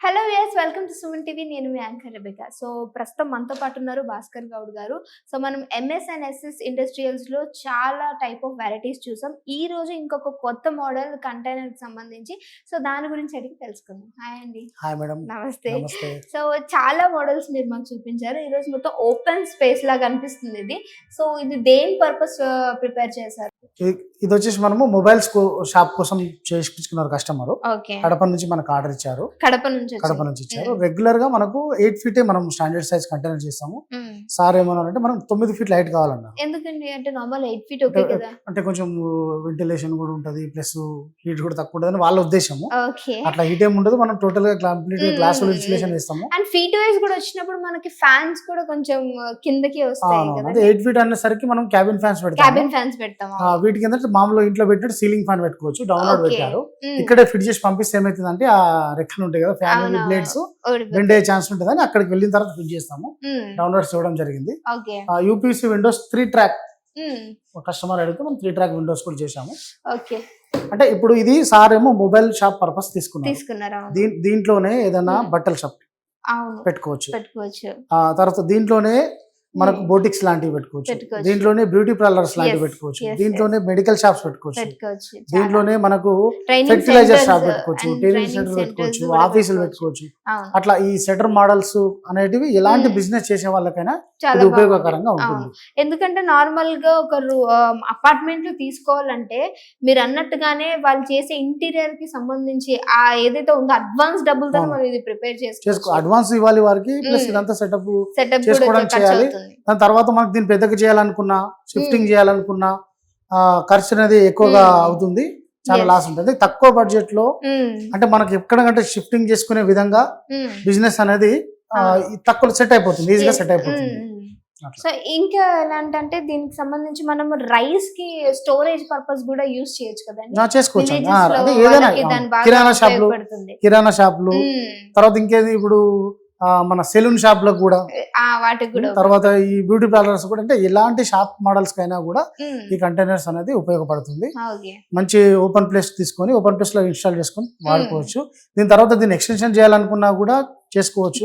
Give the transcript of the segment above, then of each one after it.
Hello yes welcome to Suman TV. నేను మీ anchor Rebecca. So ప్రస్తుతం మనతో పాటు ఉన్నారు భాస్కర్ గౌడ్ గారు. సో మనం ఎంఎస్ అండ్ ఎస్ఎస్ ఇండస్ట్రియల్స్ లో చాలా టైప్ ఆఫ్ వెరైటీస్ చూసాం. ఈ రోజు ఇంకొక కొత్త మోడల్ కంటైనర్ కి సంబంధించి సో దాని గురించి అడిగి తెలుసుకుందాం. హాయ్ అండి. Hi madam. నమస్తే. సో చాలా మోడల్స్ మీరు మాకు చూపించారు. ఈ రోజు మొత్తం ఓపెన్ స్పేస్ లాగా అనిపిస్తుంది ఇది. సో ఇది దేని పర్పస్ ప్రిపేర్ చేశారు? ఇది వచ్చేసి మనము మొబైల్స్ షాప్ కోసం చేసుకున్నారు కస్టమర్. ఓకే. కడప నుంచి మనకు ఆర్డర్ ఇచ్చారు. కడప నుంచి ఇచ్చారు. రెగ్యులర్ గా మనకు 8 feet మనం స్టాండర్డ్ సైజ్ కంటైనర్ చేస్తాము. సార్ ఏమన్నారంటే మనం 9 feet లైట్ కావాలన్నారు. ఎందుకండి? అంటే నార్మల్ 8 feet ఓకే కదా. అంటే కొంచెం వెంటిలేషన్ కూడా ఉంటది, ప్లస్ హీట్ కూడా తక్కువ ఉంటదని వాళ్ళ ఉద్దేశము. అట్లా హీట్ ఏమి ఉండదు, మనం టోటల్ గా కంప్లీట్ గ్లాస్ ఇన్సులేషన్ వేస్తాము. అండ్ ఫీట్ వైస్ కూడా వచ్చినప్పుడు మనకి ఫ్యాన్స్ కూడా కొంచెం కిందకి వస్తాయి కదా. 8 feet అనేసరికి మనం క్యాబిన్ ఫ్యాన్స్ పెడతాం. వీటికి ఏంటంటే మామూలుగా ఇంట్లో పెట్టినట్టు సీలింగ్ ఫ్యాన్ పెట్టుకోవచ్చు. డౌన్లోడ్ పెట్టారు. ఇక్కడే ఫిట్ చేసి పంపిస్తే ఏమైతుందంటే ఆ రెక్కలు ఉంటాయి కదా, ఫ్యాన్ బ్లేడ్స్ బెండ్ అయ్యే ఛాన్స్ ఉంటుంది అని అక్కడికి వెళ్ళిన తర్వాత ఫిట్ చేస్తాము. డౌన్లోడ్ చేయడం జరిగింది. యూపీసీ విండోస్ 3 track కస్టమర్ అడిగితే మనం 3 track విండోస్ కూడా చేసాము. అంటే ఇప్పుడు ఇది సార్ ఏమో మొబైల్ షాప్ పర్పస్ తీసుకున్నారు. దీంట్లోనే ఏదైనా బట్టల షాప్ పెట్టుకోవచ్చు. తర్వాత దీంట్లోనే మనకు బోటిక్స్ లాంటివి పెట్టుకోవచ్చు. దీంట్లోనే బ్యూటీ పార్లర్స్ లాంటివి పెట్టుకోవచ్చు. దీంట్లోనే మెడికల్ షాప్స్ పెట్టుకోవచ్చు. దీంట్లోనే మనకు ఫెర్టిలైజర్ షాప్ పెట్టుకోవచ్చు, ట్రైనింగ్ సెంటర్ పెట్టుకోవచ్చు, ఆఫీసులు పెట్టుకోవచ్చు. అట్లా ఈ సెటర్ మోడల్స్ అనేటివి ఎలాంటి బిజినెస్ చేసే వాళ్ళకైనా చాలా ఉపయోగకరంగా ఉంటుంది. ఎందుకంటే నార్మల్ గా ఒక అపార్ట్మెంట్ లో తీసుకోవాలంటే మీరు అన్నట్టుగానే వాళ్ళు చేసే ఇంటీరియర్ కి సంబంధించి ఆ ఏదైతే ఉందో అడ్వాన్స్ డబ్బులతో మనం ఇది ప్రిపేర్ చేసుకో అడ్వాన్స్ ఇవ్వాలి వారికి, ప్లస్ ఇదంతా సెటప్ చేసుకోవడం చేయాలి. దాని తర్వాత మనకు దీన్ని పెద్దగా చేయాలనుకున్నా, షిఫ్టింగ్ చేయాలనుకున్నా ఖర్చు అనేది ఎక్కువగా అవుతుంది, చాలా లాస్ ఉంటుంది. తక్కువ బడ్జెట్ లో అంటే మనకి ఎక్కడంటే షిఫ్టింగ్ చేసుకునే విధంగా బిజినెస్ అనేది తక్కువ సెట్ అయిపోతుంది, ఈజీగా సెట్ అయిపోతుంది. సో ఇంకా ఎలాంటంటే దీనికి సంబంధించి మనం రైస్ కి స్టోరేజ్ పర్పస్ కూడా యూజ్ చేయొచ్చు కదండి. చేసుకోవచ్చు. ఏదైనా కిరాణా షాపులు, తర్వాత ఇంకేది ఇప్పుడు మన సెలూన్ షాప్ లో కూడా, తర్వాత ఈ బ్యూటీ పార్లర్స్ కూడా, అంటే ఎలాంటి షాప్ మోడల్స్ కైనా కూడా ఈ కంటైనర్స్ అనేది ఉపయోగపడుతుంది. మంచి ఓపెన్ ప్లేస్ తీసుకొని ఓపెన్ ప్లేస్ లో ఇన్స్టాల్ చేసుకొని వాడుకోవచ్చు. దీని తర్వాత దీన్ని ఎక్స్టెన్షన్ చేయాలనుకున్నా కూడా చేసుకోవచ్చు.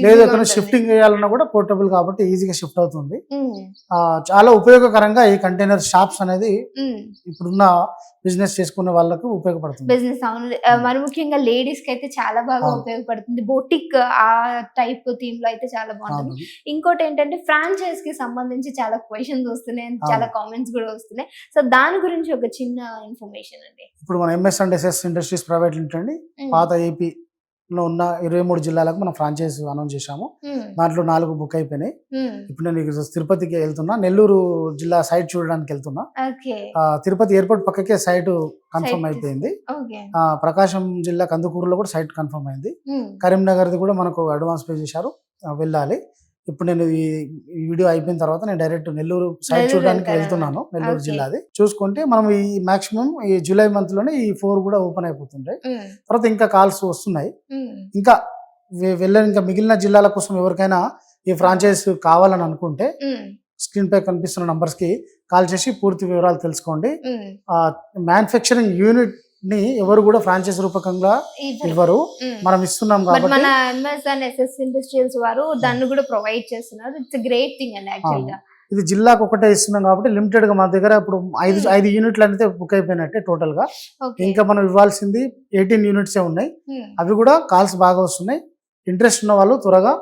లేదు ఎక్కడ షిఫ్టింగ్ చేయాలన్నా కూడా పోర్టబుల్ కాబట్టి ఈజీగా షిఫ్ట్ అవుతుంది. చాలా ఉపయోగకరంగా ఈ కంటైనర్ షాప్స్ అనేది ఇప్పుడున్న బిజినెస్ చేసుకునే వాళ్ళకు ఉపయోగపడుతుంది. బిజినెస్ మరి ముఖ్యంగా లేడీస్ కి అయితే చాలా బాగా ఉపయోగపడుతుంది. బోటిక్ ఆ టైప్ థీమ్ లో అయితే చాలా బాగుంటుంది. ఇంకోటి ఏంటంటే ఫ్రాంచైజ్ కి సంబంధించి చాలా క్వశ్చన్స్ వస్తున్నాయి, చాలా కామెంట్స్ కూడా వస్తున్నాయి. సో దాని గురించి ఒక చిన్న ఇన్ఫర్మేషన్ అండి. ఇప్పుడు మన MS and SS industries private limited అండి, పాత ఏపీ లో ఉన్న 23 జిల్లాలకు మనం ఫ్రాంచైజ్ అనౌన్స్ చేశాము. దాంట్లో 4 బుక్ అయిపోయినాయి. ఇప్పుడు నేను తిరుపతికి వెళ్తున్నా, నెల్లూరు జిల్లా సైట్ చూడడానికి వెళ్తున్నా. తిరుపతి ఎయిర్పోర్ట్ పక్కకే సైట్ కన్ఫర్మ్ అయిపోయింది. ప్రకాశం జిల్లా కందుకూరులో కూడా సైట్ కన్ఫర్మ్ అయింది. కరీంనగర్ది కూడా మనకు అడ్వాన్స్ పే చేశారు, వెళ్ళాలి. ఇప్పుడు నేను ఈ వీడియో అయిపోయిన తర్వాత నేను డైరెక్ట్ నెల్లూరు సైట్ చూడడానికి వెళ్తున్నాను. నెల్లూరు జిల్లాది చూసుకుంటే మనం ఈ మాక్సిమం ఈ జూలై మంత్ లోనే ఈ 4 కూడా ఓపెన్ అయిపోతుంటాయి. తర్వాత ఇంకా కాల్స్ వస్తున్నాయి. ఇంకా ఇంకా మిగిలిన జిల్లాల కోసం ఎవరికైనా ఈ ఫ్రాంచైజ్ కావాలని అనుకుంటే స్క్రీన్ పై కనిపిస్తున్న నంబర్స్ కి కాల్ చేసి పూర్తి వివరాలు తెలుసుకోండి. మ్యానుఫ్యాక్చరింగ్ యూనిట్ ని ఎవరు కూడా ఫ్రాంచైజ్ రూపకంగా ఇవ్వరు, మనం ఇస్తున్నాం కాబట్టి. మన ఎంఎస్ అండ్ ఎస్ఎస్ ఇండస్ట్రియల్స్ వారు దాన్ని కూడా ప్రొవైడ్ చేస్తున్నారు. ఇట్స్ గ్రేట్ థింగ్ అండి యాక్చువల్ గా. ఇది జిల్లాకు ఒకటే ఇస్తున్నాం కాబట్టి లిమిటెడ్ గా మా దగ్గర ఇప్పుడు 5 యూనిట్లు అయితే బుక్ అయిపోయినట్టే టోటల్ గా. ఇంకా మనం ఇవ్వాల్సింది 18 యూనిట్సే ఉన్నాయి. అవి కూడా కాల్స్ బాగా వస్తున్నాయి. ఇంట్రెస్ట్ ఉన్న వాళ్ళు త్వరగా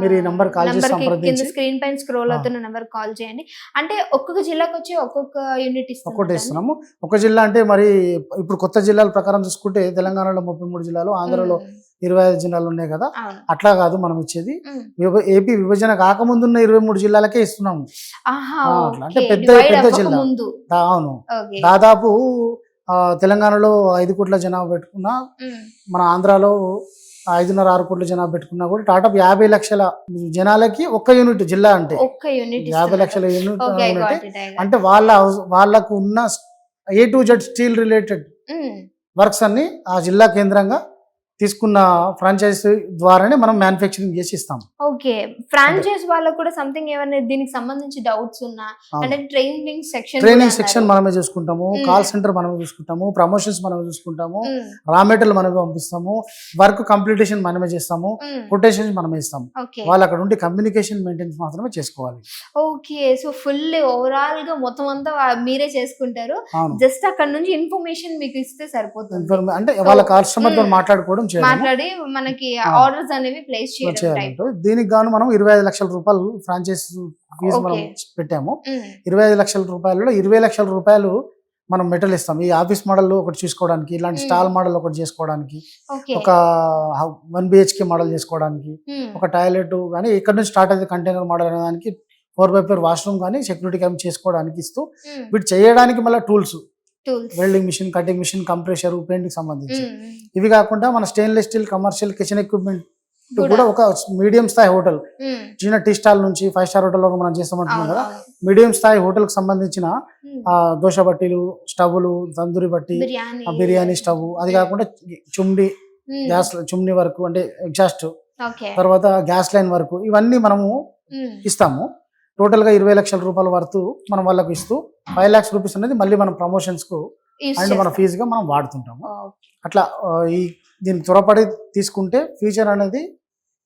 మీరు ఈ నంబర్ కాల్ చేసి సంప్రదించి స్క్రీన్ పైన స్క్రోల్ అవుతున్న నంబర్ కాల్ చేయండి. అంటే ఒక్కొక్క జిల్లాకు వచ్చి ఒక్కొక్క యూనిట్ ఇస్తున్నాము. ఒక జిల్లా అంటే మరి ఇప్పుడు కొత్త జిల్లాల ప్రకారం చూసుకుంటే తెలంగాణలో 33 జిల్లాలు, ఆంధ్రలో 25 జిల్లాలు ఉన్నాయి కదా. అట్లా కాదు మనం ఇచ్చేది, ఏపీ విభజన కాకముందున్న 23 జిల్లాలకే ఇస్తున్నాము. అంటే పెద్ద జిల్లా. అవును, దాదాపు తెలంగాణలో 5 కోట్ల జనాభా పెట్టుకున్నా, మన ఆంధ్రాలో 5.5-6 కోట్ల జనాభా పెట్టుకున్నా కూడా టాటప్ 50 లక్షల జనాలకి ఒక్క యూనిట్ జిల్లా అంటే 50 లక్షల యూనిట్ అంటే వాళ్ళకు ఉన్న A to Z steel related works అన్ని ఆ జిల్లా కేంద్రంగా తీసుకున్న ఫ్రాంచైజ్ ద్వారానే మనం మ్యానుఫ్యాక్చరింగ్ చేసి ఇస్తాం. ఓకే. ఫ్రాంచైజ్ వాళ్ళకు కూడా సంథింగ్ ఏమైనా దీనికి సంబంధించి డౌట్స్ ఉన్నా అంటే ట్రైనింగ్ సెక్షన్ మనమే చూసుకుంటాము, కాల్ సెంటర్ మనమే చూసుకుంటాము, ప్రమోషన్స్ మనమే చూసుకుంటాము, రా మెటీరియల్ మనమే పంపిస్తాము, వర్క్ కంప్లీటేషన్ మనమే చేస్తాము, కొటేషన్ మనమే ఇస్తాము. వాళ్ళు అక్కడ ఉండి కమ్యూనికేషన్ మెయింటెనెన్స్ మాత్రమే చేసుకోవాలి. ఓకే. సో ఫుల్ ఓవరాల్ గా మొత్తం అంతా మీరే చేసుకుంటారు. జస్ట్ అక్కడ నుంచి ఇన్ఫర్మేషన్ మీకు ఇస్తే సరిపోతుంది. అంటే వాళ్ళ కస్టమర్ తో మాట్లాడుకోవడం, మాట్లాడి మనకి ఆర్డర్స్ అనేవి ప్లేస్ చేయడం. దీనికి గాను మనం 25 లక్షల రూపాయలు ఫ్రాంచైజ్ ఫీజు మనం పెట్టాము. 25 లక్షల రూపాయలలో 20 లక్షల రూపాయలు మనం మెటీరియల్ ఇస్తాం. ఈ ఆఫీస్ మోడల్ ఒకటి చూసుకోవడానికి, ఇలాంటి స్టాల్ మోడల్ ఒకటి చేసుకోవడానికి, ఒక 1 BHK మోడల్ చేసుకోవడానికి, ఒక టాయిలెట్ కానీ ఇక్కడ నుంచి స్టార్ట్ అయితే కంటైనర్ మోడల్ అనే దానికి 4x4 వాష్రూమ్ కానీ సెక్యూరిటీ క్యామ్ చేసుకోవడానికి ఇస్తూ, వీటి చేయడానికి మళ్ళీ tools, welding machine, cutting machine, compressor, painting సంబంధించి ఇవి కాకుండా మన stainless steel commercial kitchen equipment కూడా ఒక మీడియం స్థాయి హోటల్, చిన్న టీ స్టాల్ నుంచి 5 స్టార్ హోటల్ వరకు మనం చేస్తామంటున్నాం కదా, మీడియం స్థాయి హోటల్ కి సంబంధించిన దోశ బట్టీలు, స్టవ్లు, తందూరి బట్టి, బిర్యానీ స్టవ్, అది కాకుండా చుమ్ని గ్యాస్ చుమ్ని వరకు అంటే ఎగ్జాస్ట్, తర్వాత గ్యాస్ లైన్ వరకు ఇవన్నీ మనము ఇస్తాము. టోటల్ గా 20 లక్షల రూపాయల వరకు మనం వాళ్ళకు ఇస్తూ 5 lakhs రూపీస్ అనేది మళ్ళీ మన ప్రమోషన్స్ కు అండ్ మన ఫీజుగా మనం వాడుతుంటాము. అట్లా ఈ దీన్ని త్వరపడి తీసుకుంటే ఫ్యూచర్ అనేది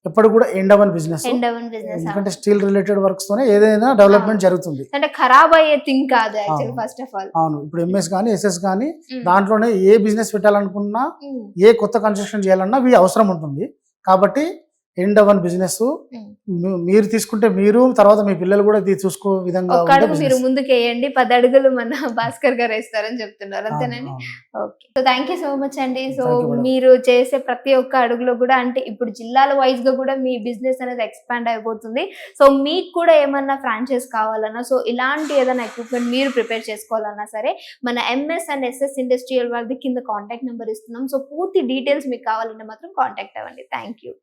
ఎప్పుడు కూడా ఎండ్ అవన్ బిజినెస్. ఎందుకంటే స్టీల్ రిలేటెడ్ వర్క్స్ తోనే ఏదైనా డెవలప్మెంట్ జరుగుతుంది. అంటే ఖరాబ్ అయ్యే థింగ్ కాదు యాక్చువల్లీ ఫస్ట్ ఆఫ్ ఆల్. అవును, ఇప్పుడు MS కానీ SS కానీ దాంట్లోనే ఏ బిజినెస్ పెట్టాలనుకున్నా, ఏ కొత్త కన్స్ట్రక్షన్ చేయాలన్నా ఇవి అవసరం ఉంటుంది. కాబట్టి ఎండ్ అవన్ బిజినెస్ మీరు తీసుకుంటే మీరు తర్వాత మీ పిల్లలు కూడా చూసుకో విధంగా మీరు ముందుకు వేయండి, 10 అడుగులు మన భాస్కర్ గారు వేస్తారని చెప్తున్నారు, అంతేనండి? Okay. So thank you so much అండి. సో మీరు చేసే ప్రతి ఒక్క అడుగులో కూడా అంటే ఇప్పుడు జిల్లాల వైజ్ గా కూడా మీ బిజినెస్ అనేది ఎక్స్పాండ్ అయిపోతుంది. సో మీకు కూడా ఏమన్నా ఫ్రాంచైజ్ కావాలన్నా, సో ఇలాంటి ఏదైనా ఎక్విప్మెంట్ మీరు ప్రిపేర్ చేసుకోవాలన్నా సరే మన MS అండ్ SS ఇండస్ట్రియల్ వాళ్ళది కింద కాంటాక్ట్ నెంబర్ ఇస్తున్నాం. సో పూర్తి డీటెయిల్స్ మీకు కావాలంటే మాత్రం కాంటాక్ట్ అవ్వండి. Thank you.